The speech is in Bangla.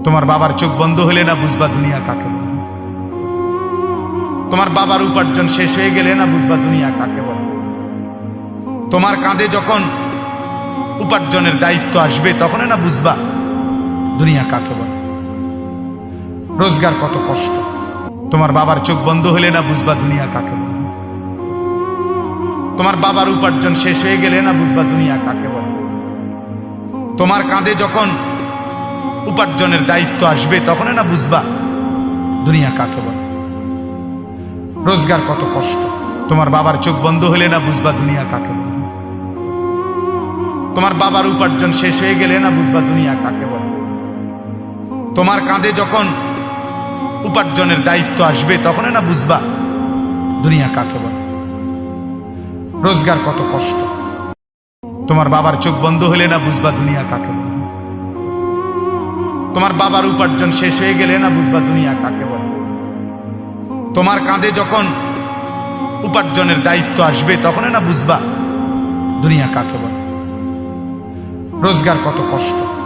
তোমার বাবার চোখ বন্ধ হলে না বুঝবা দুনিয়া কাকে বলে। তোমার বাবার উপার্জন শেষ হয়ে গেলে না বুঝবা দুনিয়া কাকে বলে। তোমার কাঁধে যখন উপার্জনের দায়িত্ব আসবে তখন না বুঝবা দুনিয়া কাকে বলে। রোজগার কত কষ্ট। তোমার বাবার চোখ বন্ধ হলে না বুঝবা দুনিয়া কাকে বলে। তোমার বাবার উপার্জন শেষ হয়ে গেলে না বুঝবা দুনিয়া কাকে বলে। তোমার কাঁধে যখন উপার্জনের দায়িত্ব আসবে তখন না বুঝবা দুনিয়া কাকে বলে। রোজগার কত কষ্ট। তোমার বাবার চোখ বন্ধ হলে না বুঝবা দুনিয়া কাকে বলে। তোমার বাবার উপার্জন শেষ হয়ে গেলে না বুঝবা দুনিয়া কাকে বলে। তোমার কাঁধে যখন উপার্জনের দায়িত্ব আসবে তখন না বুঝবা দুনিয়া কাকে বলে। রোজগার কত কষ্ট। তোমার বাবার চোখ বন্ধ হলে না বুঝবা দুনিয়া কাকে বলে। তোমার বাবার উপার্জন শেষ হয়ে গেলে না বুঝবা দুনিয়া কাকে বলে। তোমার কাঁধে যখন উপার্জনের দায়িত্ব আসবে তখন না বুঝবা দুনিয়া কাকে বলে। রোজগার কত কষ্ট।